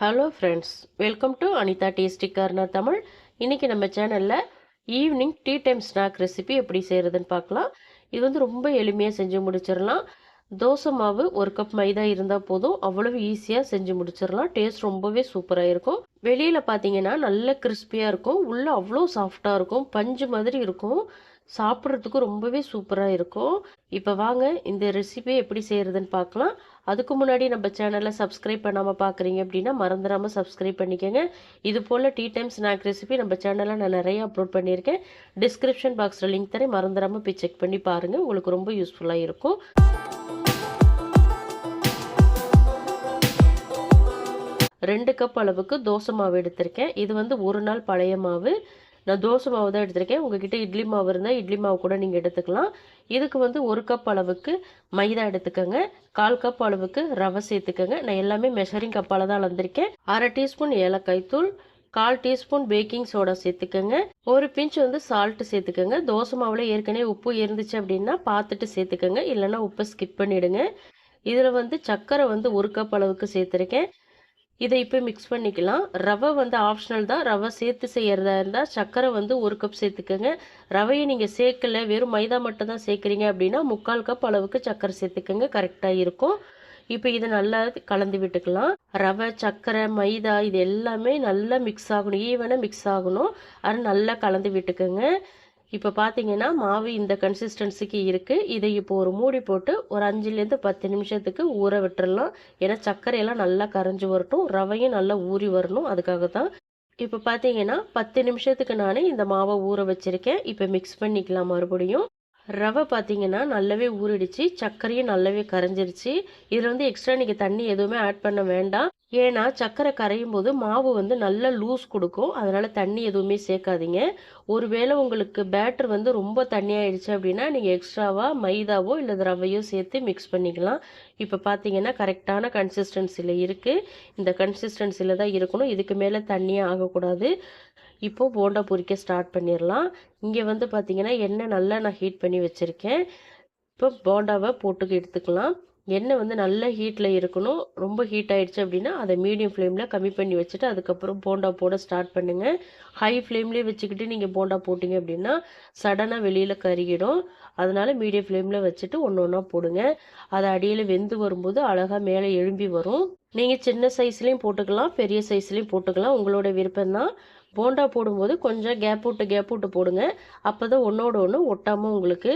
Hello friends, welcome to Anitha tasty corner Tamil. இன்றைக்கி நம்ம சேனலில் evening tea time snack recipe எப்படி செய்கிறதுன்னு பார்க்கலாம். இது வந்து ரொம்ப எளிமையாக செஞ்சு முடிச்சிடலாம். தோசை மாவு 1 கப் மைதா இருந்தால் போதும், அவ்வளவு ஈஸியாக செஞ்சு முடிச்சிடலாம். டேஸ்ட் ரொம்பவே சூப்பராக இருக்கும். வெளியில் பார்த்தீங்கன்னா நல்ல கிறிஸ்பியாக இருக்கும், உள்ளே அவ்வளோ சாஃப்டாக இருக்கும், பஞ்சு மாதிரி இருக்கும். சாப்பிட்றதுக்கு ரொம்பவே சூப்பராக இருக்கும். இப்போ வாங்க இந்த ரெசிபி எப்படி செய்கிறதுன்னு பார்க்கலாம். அதுக்கு முன்னாடி நம்ம சேனலை சப்ஸ்கிரைப் பண்ணாமல் பார்க்குறீங்க அப்படின்னா மறந்துடாமல் சப்ஸ்கிரைப் பண்ணிக்கோங்க. இது போல் டீ டைம் ஸ்நாக் ரெசிபி நம்ம சேனலில் நான் நிறைய அப்லோட் பண்ணியிருக்கேன். டிஸ்கிரிப்ஷன் பாக்ஸில் லிங்க் தரேன், மறந்துடாமல் போய் செக் பண்ணி பாருங்கள், உங்களுக்கு ரொம்ப யூஸ்ஃபுல்லாக இருக்கும். 2 கப் அளவுக்கு தோசை மாவு எடுத்திருக்கேன். இது வந்து ஒரு நாள் பழைய மாவு. நான் தோசை மாவு தான் எடுத்திருக்கேன். உங்ககிட்ட இட்லி மாவு இருந்தால் இட்லி மாவு கூட நீங்கள் எடுத்துக்கலாம். இதுக்கு வந்து 1 கப் அளவுக்கு மைதா எடுத்துக்கோங்க. 1/4 கப் அளவுக்கு ரவை சேர்த்துக்கோங்க. நான் எல்லாமே மெஷரிங் கப்பால் தான் அளந்திருக்கேன். 1/2 டீஸ்பூன் ஏலக்காய் தூள், 1/4 டீஸ்பூன் பேக்கிங் சோடா சேர்த்துக்கோங்க. ஒரு பிஞ்ச் வந்து சால்ட்டு சேர்த்துக்கோங்க. தோசை மாவில் ஏற்கனவே உப்பு இருந்துச்சு அப்படின்னா பார்த்துட்டு சேர்த்துக்கோங்க, இல்லைன்னா உப்பை ஸ்கிப் பண்ணிவிடுங்க. இதில் வந்து சர்க்கரை வந்து 1 கப் அளவுக்கு சேர்த்துருக்கேன். இதை இப்போ மிக்ஸ் பண்ணிக்கலாம். ரவை வந்து ஆப்ஷனல் தான். ரவை சேர்த்து செய்கிறதா இருந்தால் சர்க்கரை வந்து 1 கப் சேர்த்துக்கோங்க. ரவையை நீங்கள் சேர்க்கல, வெறும் மைதா மட்டும் தான் சேர்க்குறீங்க அப்படின்னா 3/4 கப் அளவுக்கு சர்க்கரை சேர்த்துக்கோங்க, கரெக்டாக இருக்கும். இப்போ இதை நல்லா கலந்து விட்டுக்கலாம். ரவை, சர்க்கரை, மைதா இது எல்லாமே நல்லா மிக்ஸ் ஆகணும், ஈவனாக மிக்ஸ் ஆகணும். அது நல்லா கலந்து விட்டுக்கோங்க. இப்போ பார்த்தீங்கன்னா மாவு இந்த கன்சிஸ்டன்சிக்கு இருக்குது. இதை இப்போ ஒரு மூடி போட்டு ஒரு 5லேருந்து 10 நிமிஷத்துக்கு ஊற விட்டுறலாம். ஏன்னா சர்க்கரையெல்லாம் நல்லா கரைஞ்சி வரட்டும், ரவையும் நல்லா ஊறி வரணும், அதுக்காக தான். இப்போ பார்த்தீங்கன்னா 10 நிமிஷத்துக்கு நான் இந்த மாவை ஊற வச்சுருக்கேன். இப்போ மிக்ஸ் பண்ணிக்கலாம் மறுபடியும். ரவை பார்த்தீங்கன்னா நல்லாவே ஊறிடுச்சு, சர்க்கரையும் நல்லாவே கரைஞ்சிருச்சு. இதில் வந்து எக்ஸ்ட்ரா நீங்கள் தண்ணி எதுவுமே ஆட் பண்ண வேண்டாம். ஏன்னா சர்க்கரை கரையும் போது மாவு வந்து நல்லா லூஸ் கொடுக்கும், அதனால் தண்ணி எதுவுமே சேர்க்காதீங்க. ஒருவேளை உங்களுக்கு பேட்டர் வந்து ரொம்ப தண்ணியாகிடுச்சு அப்படின்னா நீங்கள் எக்ஸ்ட்ராவாக மைதாவோ இல்லை ரவையோ சேர்த்து மிக்ஸ் பண்ணிக்கலாம். இப்போ பார்த்தீங்கன்னா கரெக்டான கன்சிஸ்டன்சியில் இருக்குது. இந்த கன்சிஸ்டன்சியில் தான் இருக்கணும், இதுக்கு மேலே தண்ணியே ஆகக்கூடாது. இப்போது போண்டா பொரிக்க ஸ்டார்ட் பண்ணிடலாம். இங்கே வந்து பார்த்திங்கன்னா எண்ணெய் நல்லா நான் ஹீட் பண்ணி வச்சுருக்கேன். இப்போ போண்டாவை போட்டு எடுத்துக்கலாம். எண்ணெய் வந்து நல்ல ஹீட்டில் இருக்கணும். ரொம்ப ஹீட் ஆகிடுச்சு அப்படின்னா அதை மீடியம் ஃப்ளேமில் கம்மி பண்ணி வச்சுட்டு அதுக்கப்புறம் போண்டா போட ஸ்டார்ட் பண்ணுங்கள். ஹை ஃப்ளேம்லேயே வச்சுக்கிட்டு நீங்கள் போண்டா போட்டிங்க அப்படின்னா சடனாக வெளியில் கருகிடும். அதனால் மீடியம் ஃப்ளேமில் வச்சுட்டு ஒன்று ஒன்றா போடுங்க. அதை அடியில் வெந்து வரும்போது அழகாக மேலே எழும்பி வரும். நீங்கள் சின்ன சைஸ்லேயும் போட்டுக்கலாம், பெரிய சைஸ்லேயும் போட்டுக்கலாம், உங்களோட விருப்பம்தான். போண்டா போடும்போது கொஞ்சம் கேப் விட்டு போடுங்க. அப்போ தான் ஒன்றோட ஒன்று ஒட்டாமல் உங்களுக்கு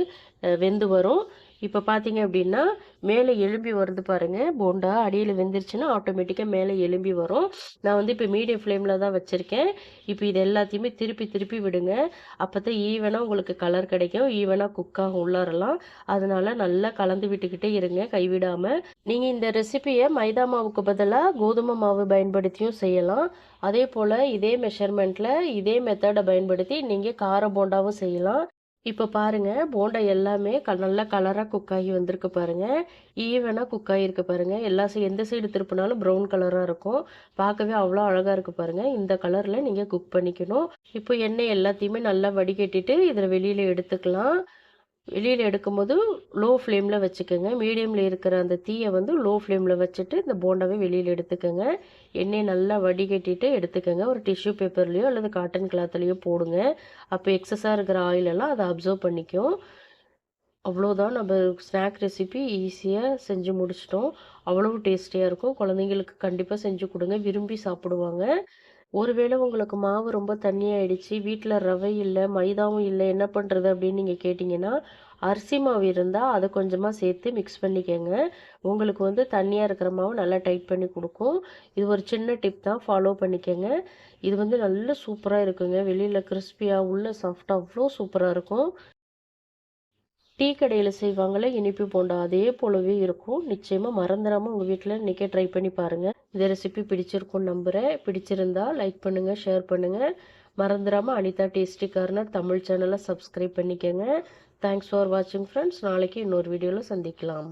வெந்து வரும். இப்போ பார்த்தீங்க அப்படின்னா மேலே எலும்பி வருது பாருங்கள். போண்டா அடியில் வெந்துருச்சுன்னா ஆட்டோமேட்டிக்காக மேலே எலும்பி வரும். நான் வந்து இப்போ மீடியம் ஃப்ளேமில் தான் வச்சுருக்கேன். இப்போ இது எல்லாத்தையுமே திருப்பி விடுங்க. அப்போ தான் ஈவனாக உங்களுக்கு கலர் கிடைக்கும், ஈவனாக குக்காக உள்ளாரலாம். அதனால் நல்லா கலந்து விட்டுக்கிட்டே இருங்க கைவிடாமல். நீங்கள் இந்த ரெசிபியை மைதா மாவுக்கு பதிலாக கோதுமை மாவு பயன்படுத்தியும் செய்யலாம். அதே போல் இதே மெஷர்மெண்ட்டில் இதே மெத்தடை பயன்படுத்தி நீங்கள் கார போண்டாவும் செய்யலாம். இப்போ பாருங்கள், போண்டா எல்லாமே நல்லா கலராக குக் ஆகி வந்திருக்கு பாருங்கள். ஈவனாக குக் ஆகிருக்கு பாருங்கள். எந்த சைடு திருப்பினாலும் ப்ரௌன் கலராக இருக்கும். பார்க்கவே அவ்வளோ அழகாக இருக்குது பாருங்கள். இந்த கலரில் நீங்கள் குக் பண்ணிக்கணும். இப்போ எண்ணெய் எல்லாத்தையுமே நல்லா வடிகட்டிட்டு இதில் வெளியில் எடுத்துக்கலாம். வெளியில் எடுக்கும்போது லோ ஃப்ளேமில் வச்சுக்கோங்க. மீடியமில் இருக்கிற அந்த தீயை வந்து லோ ஃப்ளேமில் வச்சுட்டு இந்த போண்டாவை வெளியில் எடுத்துக்கோங்க. எண்ணெய் நல்லா வடிகட்டிட்டு எடுத்துக்கோங்க. ஒரு டிஷ்யூ பேப்பர்லேயோ அல்லது காட்டன் கிளாத்லேயோ போடுங்க. அப்போ எக்ஸஸாக இருக்கிற ஆயிலெல்லாம் அதை அப்சர்வ் பண்ணிக்கும். அவ்வளோதான், நம்ம ஸ்நாக் ரெசிபி ஈஸியாக செஞ்சு முடிச்சிட்டோம். அவ்வளவு டேஸ்டியாக இருக்கும். குழந்தைங்களுக்கு கண்டிப்பாக செஞ்சு கொடுங்க, விரும்பி சாப்பிடுவாங்க. ஒருவேளை உங்களுக்கு மாவு ரொம்ப தண்ணியாயிடுச்சு, வீட்டில் ரவை இல்லை, மைதாவும் இல்லை, என்ன பண்ணுறது அப்படின்னு நீங்கள் கேட்டிங்கன்னா அரிசி மாவு இருந்தால் அதை கொஞ்சமாக சேர்த்து மிக்ஸ் பண்ணிக்கோங்க. உங்களுக்கு வந்து தண்ணியாக இருக்கிற மாவு நல்லா டைட் பண்ணி கொடுக்கும். இது ஒரு சின்ன டிப் தான், ஃபாலோ பண்ணிக்கோங்க. இது வந்து நல்ல சூப்பராக இருக்குங்க. வெளியில் கிறிஸ்பியாக உள்ள சாஃப்டாக அவ்வளோ சூப்பராக இருக்கும். டீ கடையில் செய்வாங்களே இனிப்பு போண்டா, அதே போலவே இருக்கும். நிச்சயமாக மறந்துடாமல் உங்கள் வீட்டில் இன்றைக்கே ட்ரை பண்ணி பாருங்கள். இந்த ரெசிபி பிடிச்சிருக்கும்னு நம்புகிறேன். பிடிச்சிருந்தா லைக் பண்ணுங்கள், ஷேர் பண்ணுங்கள். மறந்துடாமல் அனிதா டேஸ்டி கார்னர் தமிழ் சேனலை சப்ஸ்கிரைப் பண்ணிக்கோங்க. தேங்க்ஸ் ஃபார் வாட்சிங் ஃப்ரெண்ட்ஸ். நாளைக்கு இன்னொரு வீடியோவில் சந்திக்கலாம்.